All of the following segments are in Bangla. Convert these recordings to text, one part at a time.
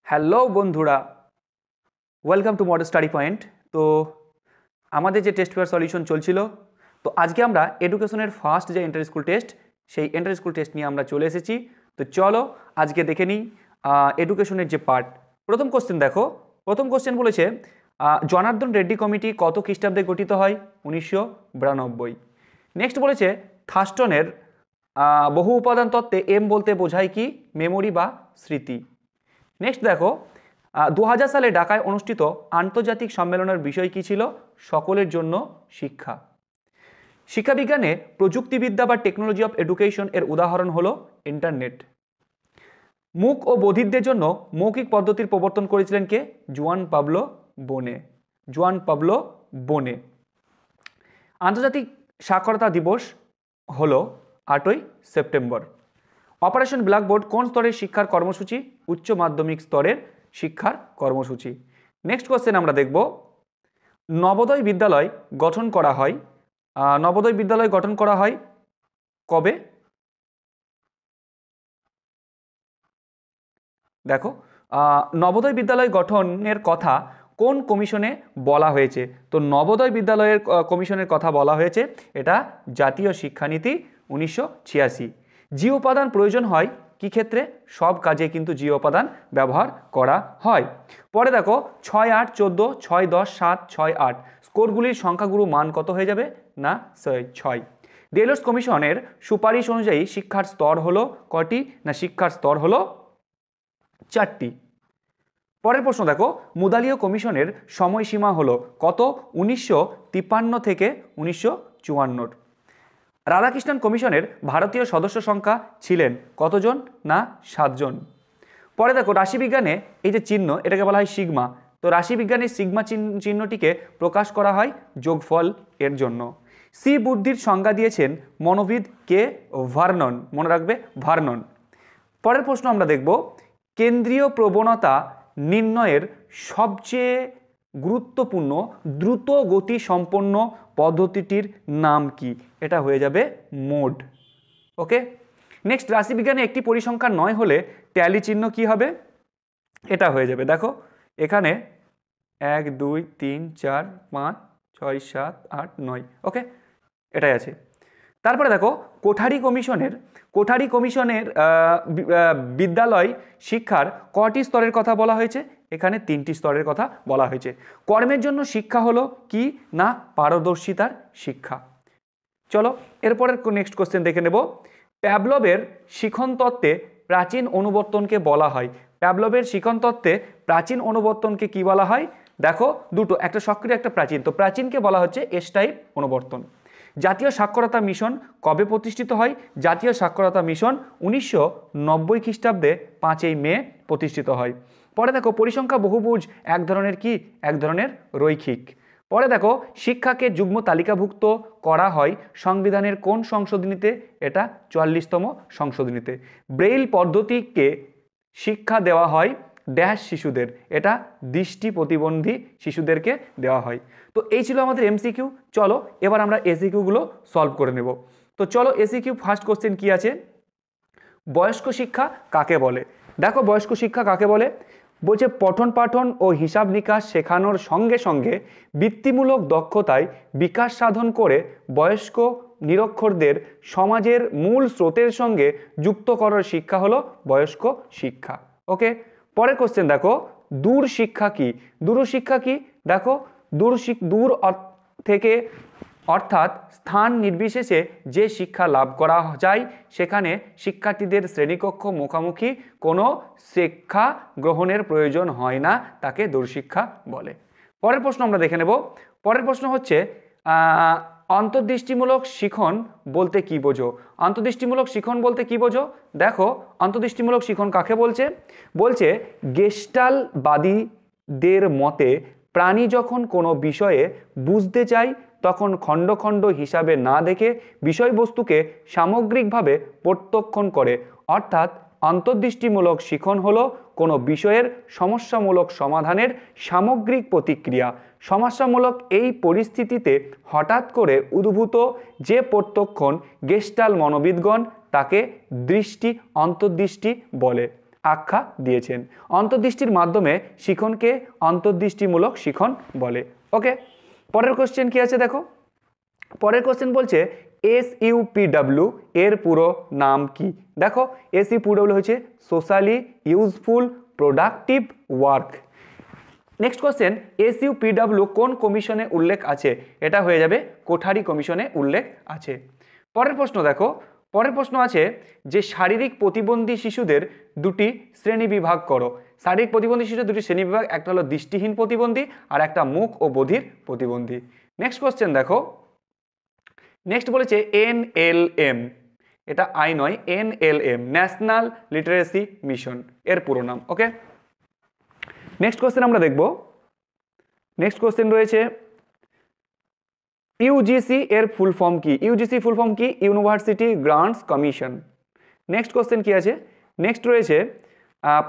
হ্যালো বন্ধুরা, welcome to model study point. তো আমাদের যে টেস্ট পেপার সলিউশন চলছিল, তো আজকে আমরা এডুকেশনের ফার্স্ট যে ইন্টার স্কুল টেস্ট, সেই ইন্টার স্কুল টেস্ট নিয়ে আমরা চলে এসেছি। তো চলো আজকে দেখে নিই এডুকেশনের যে পার্ট। প্রথম কোশ্চেন দেখো, প্রথম কোশ্চেন বলেছে জনার্দন রেড্ডি কমিটি কত খ্রিস্টাব্দে গঠিত হয়? 1992। নেক্সট বলেছে থার্স্টনের বহু উপাদান তত্ত্বে এম বলতে বোঝায় কি? মেমোরি বা স্মৃতি। নেক্সট দেখো 2000 সালে ঢাকায় অনুষ্ঠিত আন্তর্জাতিক সম্মেলনের বিষয় কি ছিল? সকলের জন্য শিক্ষা। শিক্ষাবিজ্ঞানে প্রযুক্তিবিদ্যা বা টেকনোলজি অফ এডুকেশন এর উদাহরণ হলো ইন্টারনেট। মূক ও বধিরদের জন্য মৌখিক পদ্ধতির প্রবর্তন করেছিলেন কে? জুয়ান পাবলো বোনে। জুয়ান পাবলো বোনে। আন্তর্জাতিক সাক্ষরতা দিবস হলো 8ই সেপ্টেম্বর। অপারেশন ব্ল্যাকবোর্ড কোন স্তরের শিক্ষার কর্মসূচি? উচ্চ মাধ্যমিক স্তরের শিক্ষার কর্মসূচি। নেক্সট কোশ্চেন আমরা দেখব নবোদয় বিদ্যালয় গঠন করা হয়। নবোদয় বিদ্যালয় গঠন করা হয় কবে? দেখো নবোদয় বিদ্যালয় গঠনের কথা কোন কমিশনে বলা হয়েছে? তো নবোদয় বিদ্যালয়ের কমিশনের কথা বলা হয়েছে, এটা জাতীয় শিক্ষানীতি 1986। জি উপাদান প্রয়োজন হয় কি ক্ষেত্রে? সব কাজে কিন্তু জি উপাদান ব্যবহার করা হয়। পরে দেখো 6, 8, 14, 6, 10, 7, 6, 8 স্কোরগুলির সংখ্যাগুরু মান কত হয়ে যাবে? না 6। ডেলস কমিশনের সুপারিশ অনুযায়ী শিক্ষার স্তর হলো কটি? না শিক্ষার স্তর হলো 4টি। পরের প্রশ্ন দেখো মুদালীয় কমিশনের সময়সীমা হলো কত? 1953 থেকে 1954। রাধাকৃষ্ণন কমিশনের ভারতীয় সদস্য সংখ্যা ছিলেন কতজন? না 7 জন। পরে দেখো রাশিবিজ্ঞানে এই যে চিহ্ন, এটাকে বলা হয় সিগমা। তো রাশিবিজ্ঞানের সিগমা চিহ্নটিকে প্রকাশ করা হয় যোগফল এর জন্য। সি বুদ্ধির সংজ্ঞা দিয়েছেন মনোবিদ কে? ভার্নন। মনে রাখবে, ভার্নন। পরের প্রশ্ন আমরা দেখব কেন্দ্রীয় প্রবণতা নির্ণয়ের সবচেয়ে গুরুত্বপূর্ণ দ্রুত গতি সম্পন্ন পদ্ধতিটির নাম কি? এটা হয়ে যাবে মোড। ওকে। নেক্সট রাশিবিজ্ঞানে একটি পরিসংখ্যান 9 হলে ট্যালি চিহ্ন কি হবে? এটা হয়ে যাবে, দেখো এখানে 1, 2, 3, 4, 5, 6, 7, 8, 9। ওকে, এটাই আছে। তারপরে দেখো কোঠারি কমিশনের বিদ্যালয় শিক্ষার কটি স্তরের কথা বলা হয়েছে? এখানে 3টি স্তরের কথা বলা হয়েছে। কর্মের জন্য শিক্ষা হলো কি? না পারদর্শিতার শিক্ষা। চলো এরপরের নেক্সট কোশ্চেন দেখে নেব। প্যাভলভের শিখন তত্ত্বে প্রাচীন অনুবর্তনকে বলা হয়। প্যাভলভের শিখন তত্ত্বে প্রাচীন অনুবর্তনকে কি বলা হয়? দেখো দুটো, একটা সক্রিয় একটা প্রাচীন। তো প্রাচীনকে বলা হচ্ছে এস টাইপ অনুবর্তন। জাতীয় সাক্ষরতা মিশন কবে প্রতিষ্ঠিত হয়? জাতীয় সাক্ষরতা মিশন 1990 খ্রিস্টাব্দে 5ই মে প্রতিষ্ঠিত হয়। পরে দেখো পরিসংখ্যা বহুভুজ এক ধরনের কি? এক ধরনের রৈখিক। পরে দেখো শিক্ষাকে যুগ্ম তালিকাভুক্ত করা হয় সংবিধানের কোন সংশোধনীতে? এটা 44তম সংশোধনীতে। ব্রেইল পদ্ধতিকে শিক্ষা দেওয়া হয় ড্যাশ শিশুদের, এটা দৃষ্টি প্রতিবন্ধী শিশুদেরকে দেওয়া হয়। তো এই ছিল আমাদের এমসিকিউ। চলো এবার আমরা এসিকিউগুলো সলভ করে নেব। তো চলো এসিকিউ ফার্স্ট কোশ্চেন কি আছে? বয়স্ক শিক্ষা কাকে বলে? দেখো বয়স্ক শিক্ষা কাকে বলে বলছে পঠন পাঠন ও হিসাব নিকাশ শেখানোর সঙ্গে সঙ্গে বৃত্তিমূলক দক্ষতায় বিকাশ সাধন করে বয়স্ক নিরক্ষরদের সমাজের মূল স্রোতের সঙ্গে যুক্ত করার শিক্ষা হলো বয়স্ক শিক্ষা। ওকে। পরের কোশ্চেন দেখো দূর শিক্ষা কি? দূর শিক্ষা কি? দেখো দূর থেকে অর্থাৎ স্থান নির্বিশেষে যে শিক্ষা লাভ করা যায় সেখানে শিক্ষার্থীদের শ্রেণীকক্ষ মুখোমুখি কোনো শিক্ষা গ্রহণের প্রয়োজন হয় না, তাকে দূরশিক্ষা বলে। পরের প্রশ্ন আমরা দেখে নেব। পরের প্রশ্ন হচ্ছে অন্তর্দৃষ্টিমূলক শিখন বলতে কি বোঝো? অন্তর্দৃষ্টিমূলক শিখন বলতে কি বোঝো? দেখো অন্তর্দৃষ্টিমূলক শিখন কাকে বলছে? বলছে গেস্টালবাদীদের মতে প্রাণী যখন কোনো বিষয়ে বুঝতে চায় তখন খণ্ড খণ্ড হিসাবে না দেখে বিষয়বস্তুকে সামগ্রিকভাবে প্রত্যক্ষণ করে। অর্থাৎ অন্তর্দৃষ্টিমূলক শিখন হলো কোনো বিষয়ের সমস্যামূলক সমাধানের সামগ্রিক প্রতিক্রিয়া। সমস্যামূলক এই পরিস্থিতিতে হঠাৎ করে উদ্ভূত যে প্রত্যক্ষণ গেস্টাল মনোবিদগণ তাকে দৃষ্টি অন্তর্দৃষ্টি বলে। আখ্যা দিয়েছেন। অন্তর্দৃষ্টির মাধ্যমে শিখনকে অন্তর্দৃষ্টিমূলক শিখন বলে। ওকে, পরের কোশ্চেন কি আছে দেখো। পরের কোশ্চেন বলছে SUPW এর পুরো নাম কি। দেখো SUPW হচ্ছে socially useful productive work. Next question, SUPW কোন কমিশনে উল্লেখ আছে? এটা হয়ে যাবে কোঠারি কমিশনে উল্লেখ আছে। পরের প্রশ্ন দেখো, পরের প্রশ্ন আছে যে শারীরিক প্রতিবন্ধী শিশুদের দুটি শ্রেণী বিভাগ করো। শারীরিক প্রতিবন্ধী শিশুদের দুটি শ্রেণী বিভাগ, একটা হলো দৃষ্টিহীন প্রতিবন্ধী আর একটা মুখ ও বধির প্রতিবন্ধী। নেক্সট কোশ্চেন দেখো, নেক্সট বলেছে NLM, এটা আই নয়, NLM ন্যাশনাল লিটারেসি মিশন এর পুরো নাম। ওকে, নেক্সট কোশ্চেন আমরা দেখব। নেক্সট কোশ্চেন রয়েছে UGC এর ফুল ফর্ম কি? UGC ফুল ফর্ম কি? University grants commission. Next question কি আছে? নেক্সট রয়েছে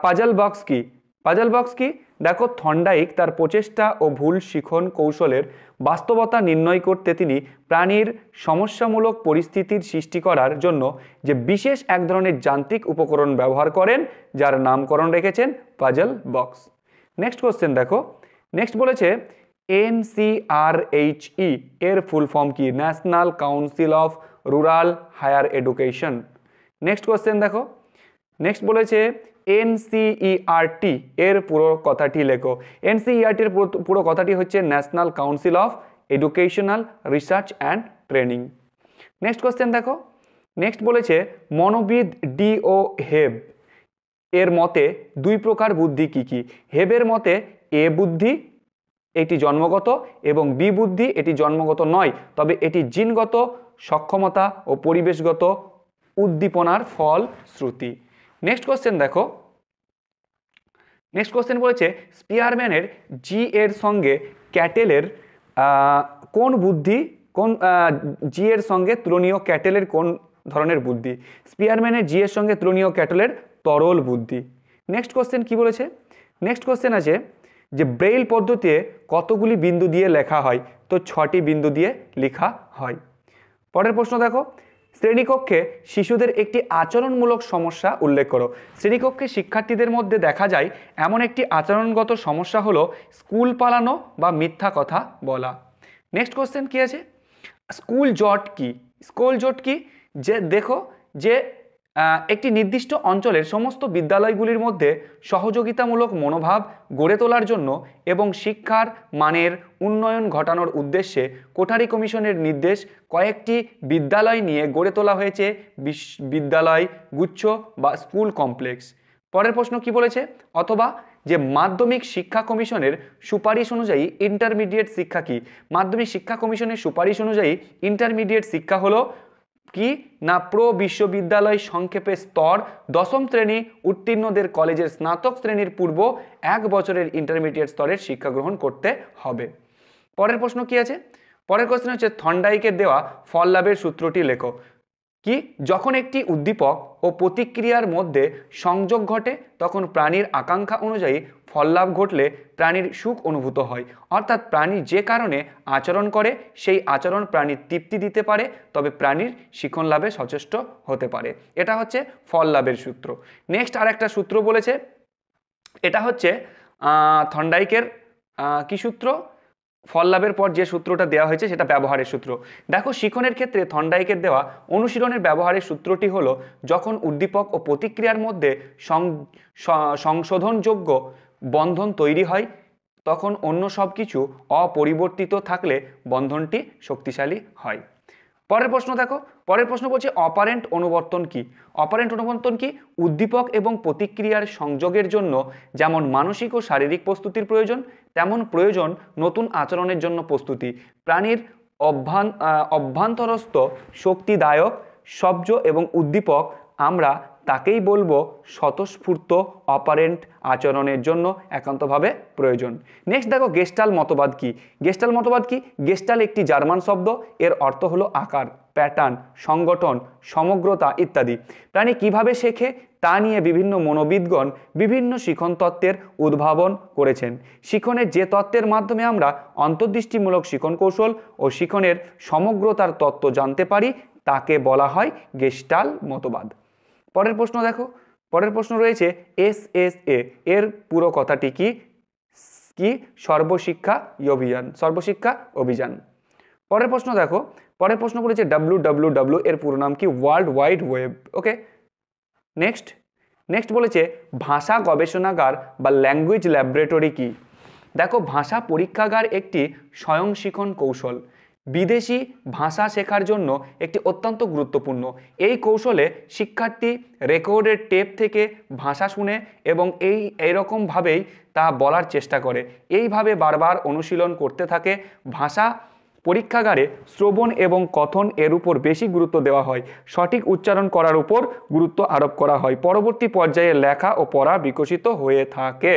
পাজল বক্স কি? পাজল বক্স কি? দেখো থর্নডাইক তার প্রচেষ্টা ও ভুল শিখন কৌশলের বাস্তবতা নির্ণয় করতে তিনি প্রাণীর সমস্যামূলক পরিস্থিতির সৃষ্টি করার জন্য যে বিশেষ এক ধরনের যান্ত্রিক উপকরণ ব্যবহার করেন, যার নামকরণ রেখেছেন পাজল বক্স। নেক্সট কোশ্চেন দেখো, নেক্সট বলেছে NCRHE এর ফুল ফর্ম কি? National council of rural higher education. Next question দেখো, নেক্সট বলেছে NCERT এর পুরো কথাটি লেখো। NCERT এর পুরো কথাটি হচ্ছে national council of educational research and training. Next question দেখো, নেক্সট বলেছে মনোবিদ DO হেব এর মতে দুই প্রকার বুদ্ধি কি কি? হেবের মতে A বুদ্ধি এটি জন্মগত এবং B বুদ্ধি এটি জন্মগত নয়, তবে এটি জিনগত সক্ষমতা ও পরিবেশগত উদ্দীপনার ফল শ্রুতি। নেক্সট কোশ্চেন দেখো, নেক্সট কোশ্চেন বলেছে স্পিয়ারম্যানের G এর সঙ্গে ক্যাটেলের কোন বুদ্ধি, কোন G এর সঙ্গে তুলনীয় ক্যাটেলের কোন ধরনের বুদ্ধি? স্পিয়ারম্যানের G এর সঙ্গে তুলনীয় ক্যাটেলের তরল বুদ্ধি। নেক্সট কোশ্চেন কি বলেছে? নেক্সট কোশ্চেন আছে যে ব্রেইল পদ্ধতিতে কতগুলি বিন্দু দিয়ে লেখা হয়? তো 6টি বিন্দু দিয়ে লেখা হয়। পরের প্রশ্ন দেখো, শ্রেণীকক্ষে শিশুদের একটি আচরণমূলক সমস্যা উল্লেখ করো। শ্রেণীকক্ষে শিক্ষার্থীদের মধ্যে দেখা যায় এমন একটি আচরণগত সমস্যা হলো স্কুল পালানো বা মিথ্যা কথা বলা। নেক্সট কোশ্চেন কি আছে? স্কুল জট কি? স্কুল জট কি? যে দেখো যে একটি নির্দিষ্ট অঞ্চলের সমস্ত বিদ্যালয়গুলির মধ্যে সহযোগিতামূলক মনোভাব গড়ে তোলার জন্য এবং শিক্ষার মানের উন্নয়ন ঘটানোর উদ্দেশ্যে কোঠারি কমিশনের নির্দেশ কয়েকটি বিদ্যালয় নিয়ে গড়ে তোলা হয়েছে বিদ্যালয় গুচ্ছ বা স্কুল কমপ্লেক্স। পরের প্রশ্ন কি বলেছে? অথবা যে মাধ্যমিক শিক্ষা কমিশনের সুপারিশ অনুযায়ী ইন্টারমিডিয়েট শিক্ষা কি? মাধ্যমিক শিক্ষা কমিশনের সুপারিশ অনুযায়ী ইন্টারমিডিয়েট শিক্ষা হলো কি না বিশ্ববিদ্যালয় সংক্ষেপে স্তর 10ম শ্রেণী উত্তীর্ণদের কলেজের স্নাতক শ্রেণীর পূর্ব 1 বছরের ইন্টারমিডিয়েট স্তরের শিক্ষা গ্রহণ করতে হবে। পরের প্রশ্ন কি আছে? পরের কোশ্চেন হচ্ছে থর্নডাইকের দেওয়া ফল লাভের সূত্রটি লেখো। কি? যখন একটি উদ্দীপক ও প্রতিক্রিয়ার মধ্যে সংযোগ ঘটে তখন প্রাণীর আকাঙ্ক্ষা অনুযায়ী ফল লাভ ঘটলে প্রাণীর সুখ অনুভূত হয়, অর্থাৎ প্রাণী যে কারণে আচরণ করে সেই আচরণ প্রাণীর তৃপ্তি দিতে পারে, তবে প্রাণীর শিখন লাভে সচেষ্ট হতে পারে। এটা হচ্ছে ফল লাভের সূত্র। নেক্সট আর একটা সূত্র বলেছে, এটা হচ্ছে থর্নডাইকের কি সূত্র? ফল লাভের পর যে সূত্রটা দেওয়া হয়েছে সেটা ব্যবহারের সূত্র। দেখো শিখনের ক্ষেত্রে থর্নডাইকের দেওয়া অনুশীলনের ব্যবহারের সূত্রটি হলো যখন উদ্দীপক ও প্রতিক্রিয়ার মধ্যে সংশোধনযোগ্য বন্ধন তৈরি হয় তখন অন্য সব কিছু অপরিবর্তিত থাকলে বন্ধনটি শক্তিশালী হয়। পরের প্রশ্ন দেখো, পরের প্রশ্ন বলছে অপারেন্ট অনুবর্তন কি? অপারেন্ট অনুবর্তন কি? উদ্দীপক এবং প্রতিক্রিয়ার সংযোগের জন্য যেমন মানসিক ও শারীরিক প্রস্তুতির প্রয়োজন তেমন প্রয়োজন নতুন আচরণের জন্য প্রস্তুতি। প্রাণীর অভ্যন্তরস্থ শক্তিদায়ক শব্দ এবং উদ্দীপক আমরা তাকেই বলবো স্বতঃস্ফূর্ত অপারেন্ট আচরণের জন্য একান্তভাবে প্রয়োজন। নেক্সট দেখো গেস্টাল মতবাদ কি? গেস্টাল মতবাদ কি? গেস্টাল একটি জার্মান শব্দ, এর অর্থ হলো আকার, প্যাটার্ন, সংগঠন, সমগ্রতা ইত্যাদি। প্রাণী কিভাবে শেখে তা নিয়ে বিভিন্ন মনোবিদগণ বিভিন্ন শিখন তত্ত্বের উদ্ভাবন করেছেন। শিখনের যে তত্ত্বের মাধ্যমে আমরা অন্তর্দৃষ্টিমূলক শিখন কৌশল ও শিখনের সমগ্রতার তত্ত্ব জানতে পারি তাকে বলা হয় গেস্টাল মতবাদ। পরের প্রশ্ন দেখো, পরের প্রশ্ন রয়েছে SSA এর পুরো কথাটি কি? কি? সর্বশিক্ষা অভিযান, সর্বশিক্ষা অভিযান। পরের প্রশ্ন দেখো, পরের প্রশ্ন বলেছে WWW এর পুরো নাম কি? World wide web. Okay, next বলেছে ভাষা গবেষণাগার বা ল্যাঙ্গুয়েজ ল্যাবরেটরি কি? দেখো, ভাষা পরীক্ষাগার একটি স্বয়ংশিক্ষণ কৌশল, বিদেশি ভাষা শেখার জন্য একটি অত্যন্ত গুরুত্বপূর্ণ। এই কৌশলে শিক্ষার্থী রেকর্ডের টেপ থেকে ভাষা শুনে এবং এইরকমভাবেই তা বলার চেষ্টা করে। এইভাবে বারবার অনুশীলন করতে থাকে। ভাষা পরীক্ষাগারে শ্রবণ এবং কথন এর উপর বেশি গুরুত্ব দেওয়া হয়। সঠিক উচ্চারণ করার উপর গুরুত্ব আরোপ করা হয়। পরবর্তী পর্যায়ে লেখা ও পড়া বিকশিত হয়ে থাকে।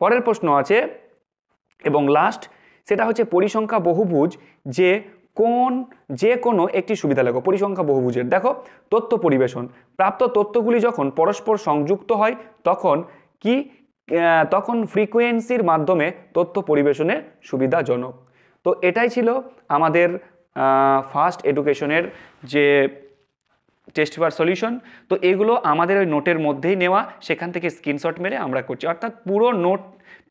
পরের প্রশ্ন আছে এবং লাস্ট, সেটা হচ্ছে পরিসংখ্যা বহুভুজ যে কোনো একটি সুবিধা লেখো। পরিসংখ্যা বহুভুজের দেখো, তথ্য পরিবেশন, প্রাপ্ত তথ্যগুলি যখন পরস্পর সংযুক্ত হয় তখন ফ্রিকোয়েন্সির মাধ্যমে তথ্য পরিবেশনের সুবিধাজনক। তো এটাই ছিল আমাদের ফার্স্ট এডুকেশনের যে টেস্ট পেপার সলিউশন। তো এগুলো আমাদের ওই নোটের মধ্যেই নেওয়া, সেখান থেকে স্ক্রিনশট মেরে আমরা করছি। অর্থাৎ পুরো নোট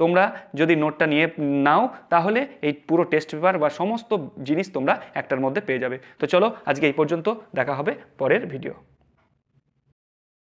তোমরা যদি নোটটা নিয়ে নাও তাহলে এই পুরো টেস্ট পেপার বা সমস্ত জিনিস তোমরা একটার মধ্যে পেয়ে যাবে। তো চলো আজকে এই পর্যন্ত, দেখা হবে পরের ভিডিও।